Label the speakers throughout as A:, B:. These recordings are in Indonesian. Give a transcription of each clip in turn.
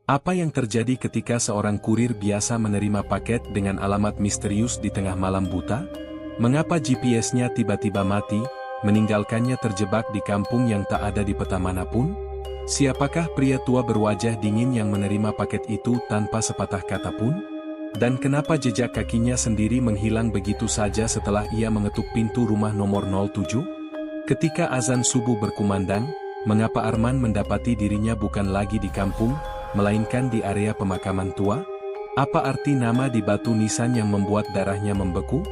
A: Apa yang terjadi ketika seorang kurir biasa menerima paket dengan alamat misterius di tengah malam buta? Mengapa GPS-nya tiba-tiba mati, meninggalkannya terjebak di kampung yang tak ada di peta manapun? Siapakah pria tua berwajah dingin yang menerima paket itu tanpa sepatah kata pun? Dan kenapa jejak kakinya sendiri menghilang begitu saja setelah ia mengetuk pintu rumah nomor 07? Ketika azan subuh berkumandang, mengapa Arman mendapati dirinya bukan lagi di kampung, melainkan di area pemakaman tua? Apa arti nama di batu nisan yang membuat darahnya membeku?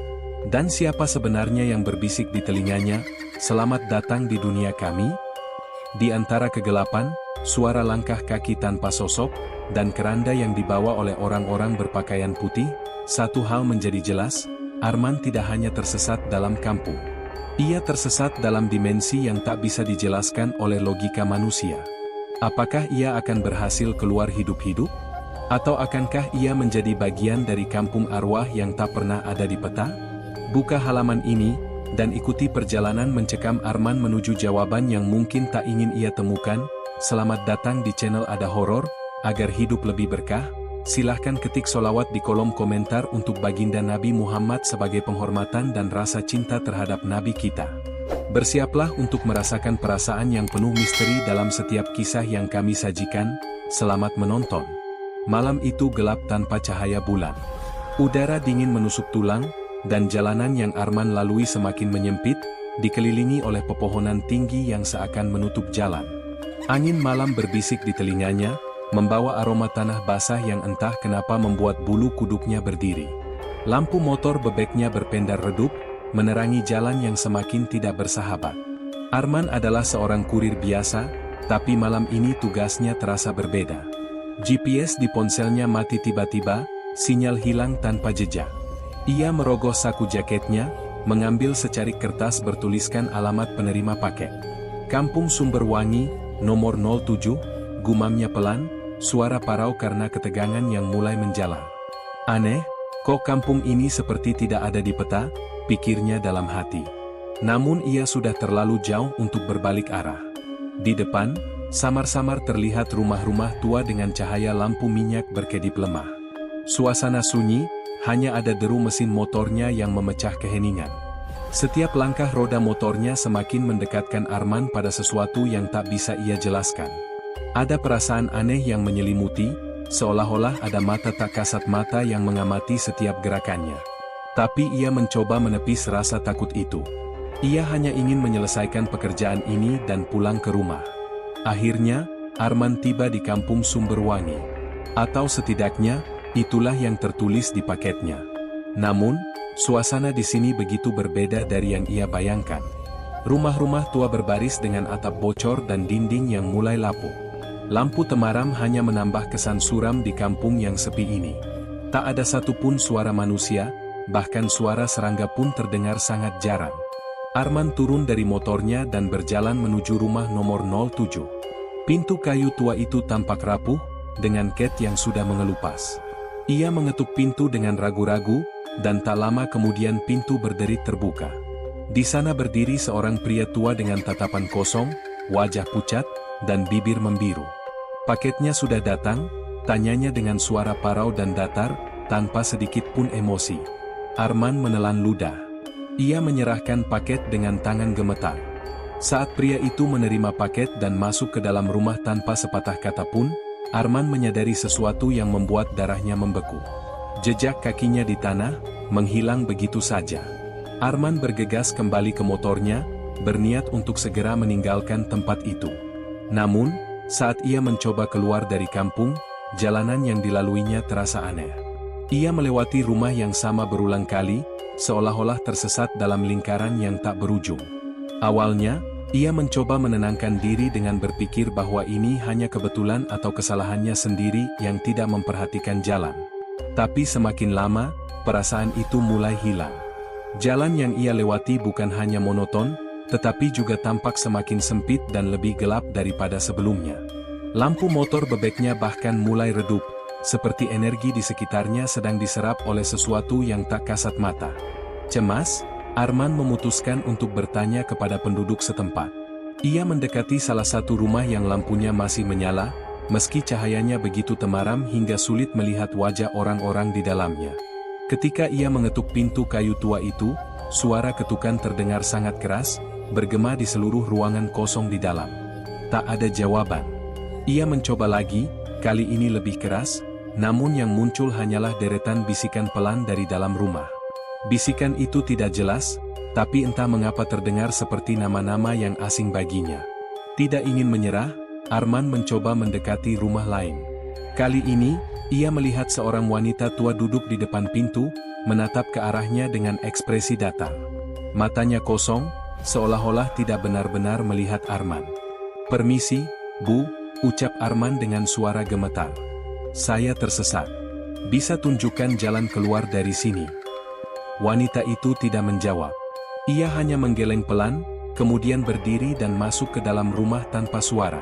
A: Dan siapa sebenarnya yang berbisik di telinganya, "Selamat datang di dunia kami"? Di antara kegelapan, suara langkah kaki tanpa sosok, dan keranda yang dibawa oleh orang-orang berpakaian putih, satu hal menjadi jelas, Arman tidak hanya tersesat dalam kampung. Ia tersesat dalam dimensi yang tak bisa dijelaskan oleh logika manusia. Apakah ia akan berhasil keluar hidup-hidup? Atau akankah ia menjadi bagian dari kampung arwah yang tak pernah ada di peta? Buka halaman ini, dan ikuti perjalanan mencekam Arman menuju jawaban yang mungkin tak ingin ia temukan. Selamat datang di channel Ada Horor. Agar hidup lebih berkah, silahkan ketik sholawat di kolom komentar untuk baginda Nabi Muhammad sebagai penghormatan dan rasa cinta terhadap Nabi kita. Bersiaplah untuk merasakan perasaan yang penuh misteri dalam setiap kisah yang kami sajikan. Selamat menonton. Malam itu gelap tanpa cahaya bulan. Udara dingin menusuk tulang, dan jalanan yang Arman lalui semakin menyempit, dikelilingi oleh pepohonan tinggi yang seakan menutup jalan. Angin malam berbisik di telinganya, membawa aroma tanah basah yang entah kenapa membuat bulu kuduknya berdiri. Lampu motor bebeknya berpendar redup, menerangi jalan yang semakin tidak bersahabat. Arman adalah seorang kurir biasa, tapi malam ini tugasnya terasa berbeda. GPS di ponselnya mati tiba-tiba, sinyal hilang tanpa jejak. Ia merogoh saku jaketnya, mengambil secarik kertas bertuliskan alamat penerima paket. Kampung Sumberwangi, nomor 07, gumamnya pelan, suara parau karena ketegangan yang mulai menjalar. Aneh, kok kampung ini seperti tidak ada di peta, pikirnya dalam hati. Namun ia sudah terlalu jauh untuk berbalik arah. Di depan, samar-samar terlihat rumah-rumah tua dengan cahaya lampu minyak berkedip lemah. Suasana sunyi, hanya ada deru mesin motornya yang memecah keheningan. Setiap langkah roda motornya semakin mendekatkan Arman pada sesuatu yang tak bisa ia jelaskan. Ada perasaan aneh yang menyelimuti, seolah-olah ada mata tak kasat mata yang mengamati setiap gerakannya. Tapi ia mencoba menepis rasa takut itu. Ia hanya ingin menyelesaikan pekerjaan ini dan pulang ke rumah. Akhirnya, Arman tiba di kampung Sumberwangi. Atau setidaknya, itulah yang tertulis di paketnya. Namun, suasana di sini begitu berbeda dari yang ia bayangkan. Rumah-rumah tua berbaris dengan atap bocor dan dinding yang mulai lapuk. Lampu temaram hanya menambah kesan suram di kampung yang sepi ini. Tak ada satupun suara manusia, bahkan suara serangga pun terdengar sangat jarang. Arman turun dari motornya dan berjalan menuju rumah nomor 07. Pintu kayu tua itu tampak rapuh, dengan ket yang sudah mengelupas. Ia mengetuk pintu dengan ragu-ragu, dan tak lama kemudian pintu berderit terbuka. Di sana berdiri seorang pria tua dengan tatapan kosong, wajah pucat, dan bibir membiru. Paketnya sudah datang, tanyanya dengan suara parau dan datar, tanpa sedikit pun emosi. Arman menelan ludah. Ia menyerahkan paket dengan tangan gemetar. Saat pria itu menerima paket dan masuk ke dalam rumah tanpa sepatah kata pun, Arman menyadari sesuatu yang membuat darahnya membeku. Jejak kakinya di tanah, menghilang begitu saja. Arman bergegas kembali ke motornya, berniat untuk segera meninggalkan tempat itu. Namun, saat ia mencoba keluar dari kampung, jalanan yang dilaluinya terasa aneh. Ia melewati rumah yang sama berulang kali, seolah-olah tersesat dalam lingkaran yang tak berujung. Awalnya, ia mencoba menenangkan diri dengan berpikir bahwa ini hanya kebetulan atau kesalahannya sendiri yang tidak memperhatikan jalan. Tapi semakin lama, perasaan itu mulai hilang. Jalan yang ia lewati bukan hanya monoton, tetapi juga tampak semakin sempit dan lebih gelap daripada sebelumnya. Lampu motor bebeknya bahkan mulai redup, seperti energi di sekitarnya sedang diserap oleh sesuatu yang tak kasat mata. Cemas, Arman memutuskan untuk bertanya kepada penduduk setempat. Ia mendekati salah satu rumah yang lampunya masih menyala, meski cahayanya begitu temaram hingga sulit melihat wajah orang-orang di dalamnya. Ketika ia mengetuk pintu kayu tua itu, suara ketukan terdengar sangat keras, bergema di seluruh ruangan kosong di dalam. Tak ada jawaban. Ia mencoba lagi, kali ini lebih keras, namun yang muncul hanyalah deretan bisikan pelan dari dalam rumah. Bisikan itu tidak jelas, tapi entah mengapa terdengar seperti nama-nama yang asing baginya. Tidak ingin menyerah, Arman mencoba mendekati rumah lain. Kali ini, ia melihat seorang wanita tua duduk di depan pintu, menatap ke arahnya dengan ekspresi datar. Matanya kosong, seolah-olah tidak benar-benar melihat Arman. "Permisi, Bu," ucap Arman dengan suara gemetar. "Saya tersesat. Bisa tunjukkan jalan keluar dari sini?" Wanita itu tidak menjawab. Ia hanya menggeleng pelan, kemudian berdiri dan masuk ke dalam rumah tanpa suara.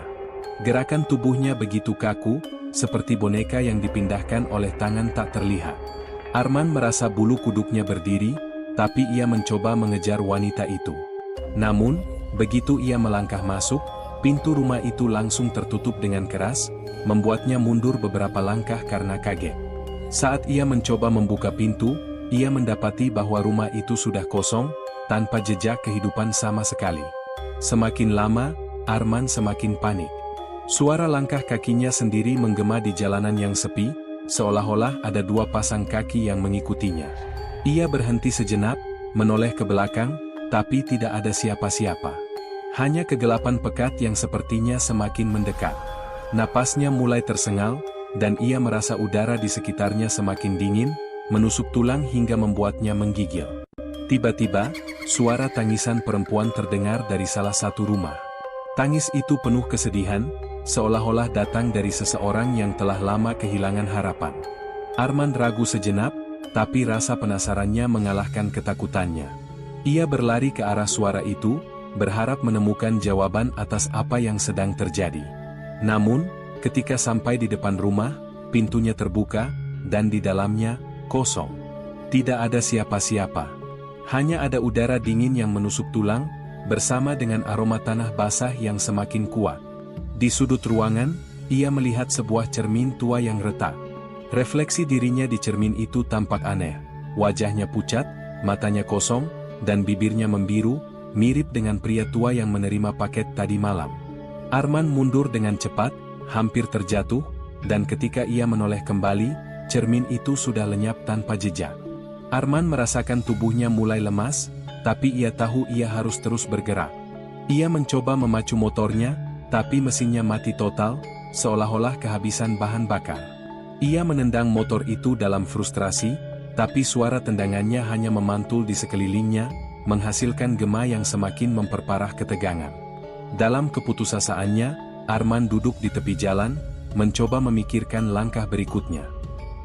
A: Gerakan tubuhnya begitu kaku, seperti boneka yang dipindahkan oleh tangan tak terlihat. Arman merasa bulu kuduknya berdiri, tapi ia mencoba mengejar wanita itu. Namun, begitu ia melangkah masuk, pintu rumah itu langsung tertutup dengan keras, membuatnya mundur beberapa langkah karena kaget. Saat ia mencoba membuka pintu, ia mendapati bahwa rumah itu sudah kosong, tanpa jejak kehidupan sama sekali. Semakin lama, Arman semakin panik. Suara langkah kakinya sendiri menggema di jalanan yang sepi, seolah-olah ada dua pasang kaki yang mengikutinya. Ia berhenti sejenak, menoleh ke belakang, tapi tidak ada siapa-siapa. Hanya kegelapan pekat yang sepertinya semakin mendekat. Napasnya mulai tersengal, dan ia merasa udara di sekitarnya semakin dingin, menusuk tulang hingga membuatnya menggigil. Tiba-tiba, suara tangisan perempuan terdengar dari salah satu rumah. Tangis itu penuh kesedihan, seolah-olah datang dari seseorang yang telah lama kehilangan harapan. Arman ragu sejenak, tapi rasa penasarannya mengalahkan ketakutannya. Ia berlari ke arah suara itu, berharap menemukan jawaban atas apa yang sedang terjadi. Namun, ketika sampai di depan rumah, pintunya terbuka, dan di dalamnya, kosong. Tidak ada siapa-siapa. Hanya ada udara dingin yang menusuk tulang, bersama dengan aroma tanah basah yang semakin kuat. Di sudut ruangan, ia melihat sebuah cermin tua yang retak. Refleksi dirinya di cermin itu tampak aneh. Wajahnya pucat, matanya kosong, dan bibirnya membiru, mirip dengan pria tua yang menerima paket tadi malam. Arman mundur dengan cepat, hampir terjatuh, dan ketika ia menoleh kembali, cermin itu sudah lenyap tanpa jejak. Arman merasakan tubuhnya mulai lemas, tapi ia tahu ia harus terus bergerak. Ia mencoba memacu motornya, tapi mesinnya mati total, seolah-olah kehabisan bahan bakar. Ia menendang motor itu dalam frustrasi, tapi suara tendangannya hanya memantul di sekelilingnya, menghasilkan gema yang semakin memperparah ketegangan. Dalam keputusasaannya, Arman duduk di tepi jalan, mencoba memikirkan langkah berikutnya.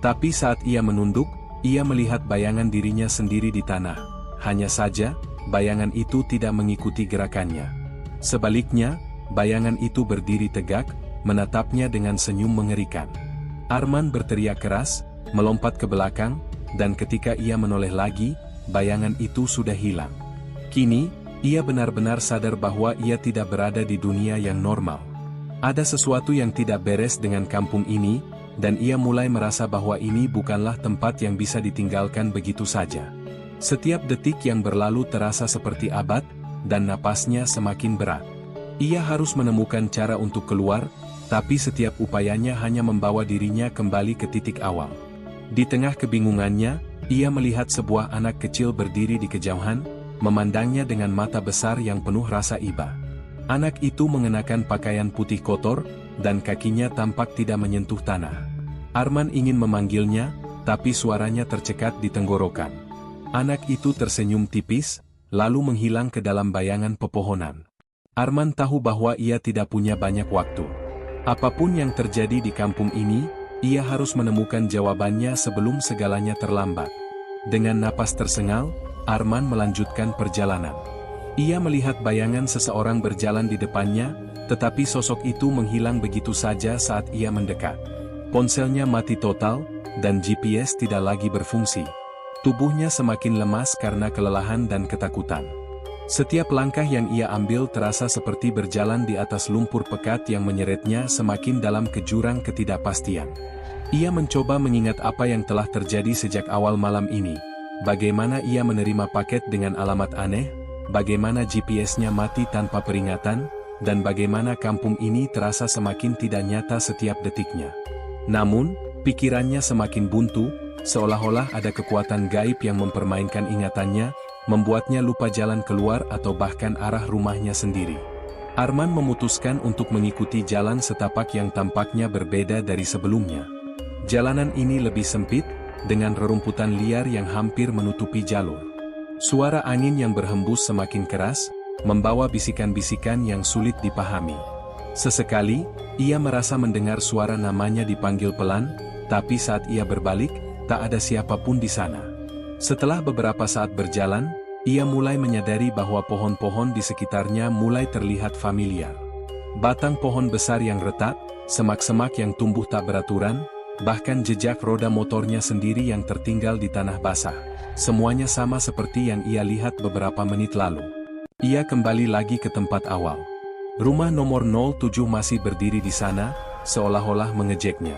A: Tapi saat ia menunduk, ia melihat bayangan dirinya sendiri di tanah. Hanya saja, bayangan itu tidak mengikuti gerakannya. Sebaliknya, bayangan itu berdiri tegak, menatapnya dengan senyum mengerikan. Arman berteriak keras, melompat ke belakang, dan ketika ia menoleh lagi, bayangan itu sudah hilang. Kini, ia benar-benar sadar bahwa ia tidak berada di dunia yang normal. Ada sesuatu yang tidak beres dengan kampung ini, dan ia mulai merasa bahwa ini bukanlah tempat yang bisa ditinggalkan begitu saja. Setiap detik yang berlalu terasa seperti abad, dan napasnya semakin berat. Ia harus menemukan cara untuk keluar, tapi setiap upayanya hanya membawa dirinya kembali ke titik awal. Di tengah kebingungannya, ia melihat sebuah anak kecil berdiri di kejauhan, memandangnya dengan mata besar yang penuh rasa iba. Anak itu mengenakan pakaian putih kotor, dan kakinya tampak tidak menyentuh tanah. Arman ingin memanggilnya, tapi suaranya tercekat di tenggorokan. Anak itu tersenyum tipis, lalu menghilang ke dalam bayangan pepohonan. Arman tahu bahwa ia tidak punya banyak waktu. Apapun yang terjadi di kampung ini, ia harus menemukan jawabannya sebelum segalanya terlambat. Dengan napas tersengal, Arman melanjutkan perjalanan. Ia melihat bayangan seseorang berjalan di depannya, tetapi sosok itu menghilang begitu saja saat ia mendekat. Ponselnya mati total, dan GPS tidak lagi berfungsi. Tubuhnya semakin lemas karena kelelahan dan ketakutan. Setiap langkah yang ia ambil terasa seperti berjalan di atas lumpur pekat yang menyeretnya semakin dalam ke jurang ketidakpastian. Ia mencoba mengingat apa yang telah terjadi sejak awal malam ini. Bagaimana ia menerima paket dengan alamat aneh, bagaimana GPS-nya mati tanpa peringatan, dan bagaimana kampung ini terasa semakin tidak nyata setiap detiknya. Namun, pikirannya semakin buntu, seolah-olah ada kekuatan gaib yang mempermainkan ingatannya, membuatnya lupa jalan keluar atau bahkan arah rumahnya sendiri. Arman memutuskan untuk mengikuti jalan setapak yang tampaknya berbeda dari sebelumnya. Jalanan ini lebih sempit, dengan rerumputan liar yang hampir menutupi jalur. Suara angin yang berhembus semakin keras, membawa bisikan-bisikan yang sulit dipahami. Sesekali, ia merasa mendengar suara namanya dipanggil pelan, tapi saat ia berbalik, tak ada siapapun di sana. Setelah beberapa saat berjalan, ia mulai menyadari bahwa pohon-pohon di sekitarnya mulai terlihat familiar. Batang pohon besar yang retak, semak-semak yang tumbuh tak beraturan, bahkan jejak roda motornya sendiri yang tertinggal di tanah basah. Semuanya sama seperti yang ia lihat beberapa menit lalu. Ia kembali lagi ke tempat awal. Rumah nomor 07 masih berdiri di sana, seolah-olah mengejeknya.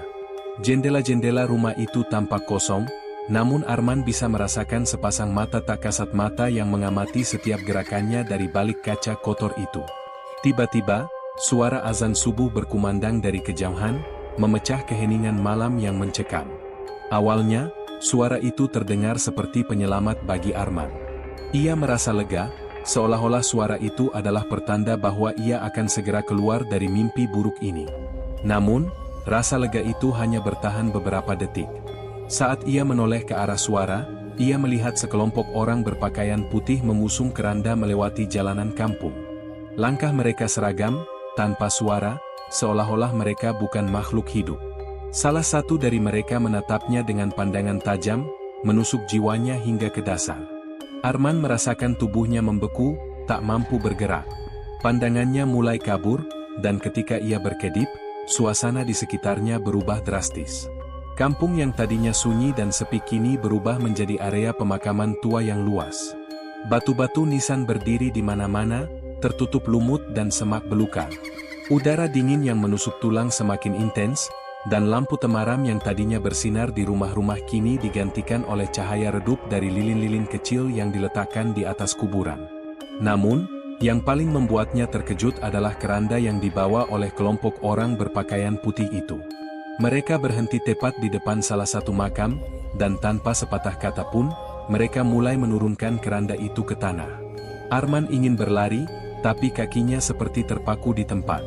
A: Jendela-jendela rumah itu tampak kosong, namun Arman bisa merasakan sepasang mata tak kasat mata yang mengamati setiap gerakannya dari balik kaca kotor itu. Tiba-tiba, suara azan subuh berkumandang dari kejauhan, memecah keheningan malam yang mencekam. Awalnya, suara itu terdengar seperti penyelamat bagi Arman. Ia merasa lega, seolah-olah suara itu adalah pertanda bahwa ia akan segera keluar dari mimpi buruk ini. Namun, rasa lega itu hanya bertahan beberapa detik. Saat ia menoleh ke arah suara, ia melihat sekelompok orang berpakaian putih mengusung keranda melewati jalanan kampung. Langkah mereka seragam, tanpa suara, seolah-olah mereka bukan makhluk hidup. Salah satu dari mereka menatapnya dengan pandangan tajam, menusuk jiwanya hingga ke dasar. Arman merasakan tubuhnya membeku, tak mampu bergerak. Pandangannya mulai kabur, dan ketika ia berkedip, suasana di sekitarnya berubah drastis. Kampung yang tadinya sunyi dan sepi kini berubah menjadi area pemakaman tua yang luas. Batu-batu nisan berdiri di mana-mana, tertutup lumut dan semak belukar. Udara dingin yang menusuk tulang semakin intens, dan lampu temaram yang tadinya bersinar di rumah-rumah kini digantikan oleh cahaya redup dari lilin-lilin kecil yang diletakkan di atas kuburan. Namun, yang paling membuatnya terkejut adalah keranda yang dibawa oleh kelompok orang berpakaian putih itu. Mereka berhenti tepat di depan salah satu makam, dan tanpa sepatah kata pun, mereka mulai menurunkan keranda itu ke tanah. Arman ingin berlari, tapi kakinya seperti terpaku di tempat.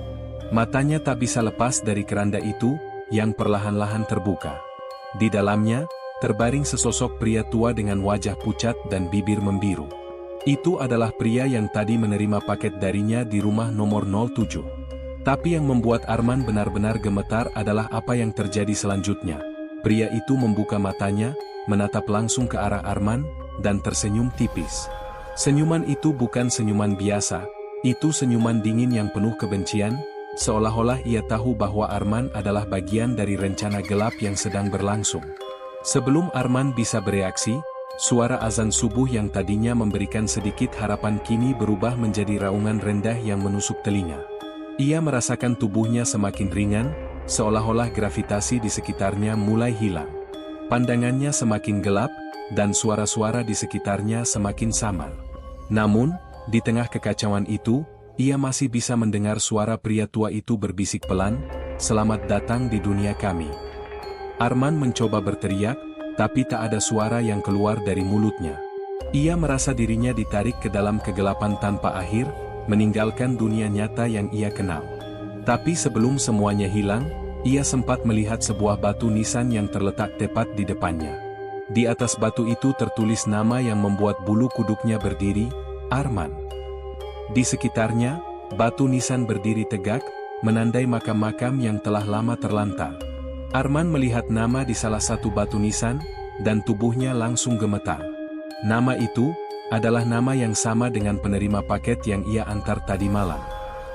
A: Matanya tak bisa lepas dari keranda itu, yang perlahan-lahan terbuka. Di dalamnya, terbaring sesosok pria tua dengan wajah pucat dan bibir membiru. Itu adalah pria yang tadi menerima paket darinya di rumah nomor 07. Tapi yang membuat Arman benar-benar gemetar adalah apa yang terjadi selanjutnya. Pria itu membuka matanya, menatap langsung ke arah Arman, dan tersenyum tipis. Senyuman itu bukan senyuman biasa, itu senyuman dingin yang penuh kebencian, seolah-olah ia tahu bahwa Arman adalah bagian dari rencana gelap yang sedang berlangsung. Sebelum Arman bisa bereaksi, suara azan subuh yang tadinya memberikan sedikit harapan kini berubah menjadi raungan rendah yang menusuk telinga. Ia merasakan tubuhnya semakin ringan, seolah-olah gravitasi di sekitarnya mulai hilang. Pandangannya semakin gelap, dan suara-suara di sekitarnya semakin samar. Namun, di tengah kekacauan itu, ia masih bisa mendengar suara pria tua itu berbisik pelan, "Selamat datang di dunia kami." Arman mencoba berteriak, tapi tak ada suara yang keluar dari mulutnya. Ia merasa dirinya ditarik ke dalam kegelapan tanpa akhir, meninggalkan dunia nyata yang ia kenal. Tapi sebelum semuanya hilang, ia sempat melihat sebuah batu nisan yang terletak tepat di depannya. Di atas batu itu tertulis nama yang membuat bulu kuduknya berdiri, Arman. Di sekitarnya, batu nisan berdiri tegak, menandai makam-makam yang telah lama terlantar. Arman melihat nama di salah satu batu nisan, dan tubuhnya langsung gemetar. Nama itu adalah nama yang sama dengan penerima paket yang ia antar tadi malam.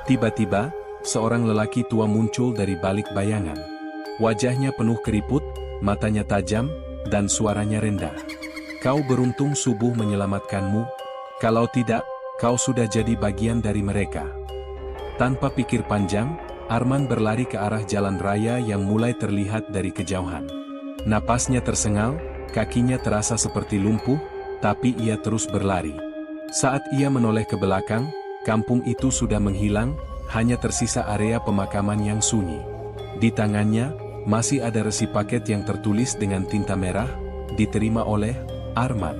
A: Tiba-tiba, seorang lelaki tua muncul dari balik bayangan. Wajahnya penuh keriput, matanya tajam, dan suaranya rendah. "Kau beruntung subuh menyelamatkanmu. Kalau tidak, kau sudah jadi bagian dari mereka. Tanpa pikir panjang, Arman berlari ke arah jalan raya yang mulai terlihat dari kejauhan. Napasnya tersengal, kakinya terasa seperti lumpuh, tapi ia terus berlari. Saat ia menoleh ke belakang, kampung itu sudah menghilang, hanya tersisa area pemakaman yang sunyi. Di tangannya, masih ada resi paket yang tertulis dengan tinta merah, diterima oleh Arman.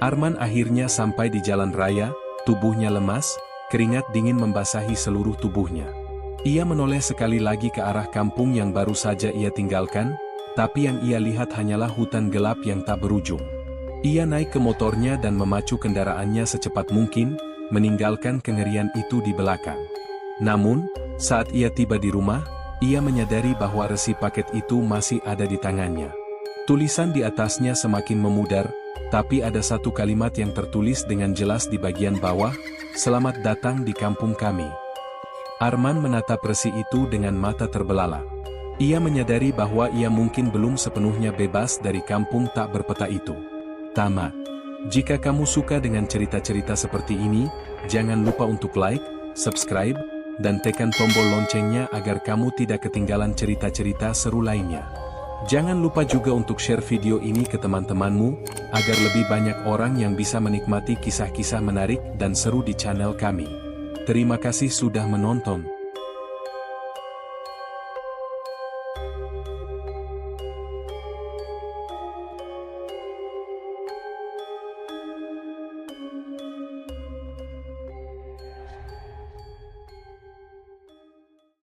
A: Arman akhirnya sampai di jalan raya, tubuhnya lemas, keringat dingin membasahi seluruh tubuhnya. Ia menoleh sekali lagi ke arah kampung yang baru saja ia tinggalkan, tapi yang ia lihat hanyalah hutan gelap yang tak berujung. Ia naik ke motornya dan memacu kendaraannya secepat mungkin, meninggalkan kengerian itu di belakang. Namun, saat ia tiba di rumah, ia menyadari bahwa resi paket itu masih ada di tangannya. Tulisan di atasnya semakin memudar, tapi ada satu kalimat yang tertulis dengan jelas di bagian bawah, "Selamat datang di kampung kami." Arman menatap resi itu dengan mata terbelalak. Ia menyadari bahwa ia mungkin belum sepenuhnya bebas dari kampung tak berpeta itu. Tamat. Jika kamu suka dengan cerita-cerita seperti ini, jangan lupa untuk like, subscribe, dan tekan tombol loncengnya agar kamu tidak ketinggalan cerita-cerita seru lainnya. Jangan lupa juga untuk share video ini ke teman-temanmu, agar lebih banyak orang yang bisa menikmati kisah-kisah menarik dan seru di channel kami. Terima kasih sudah menonton.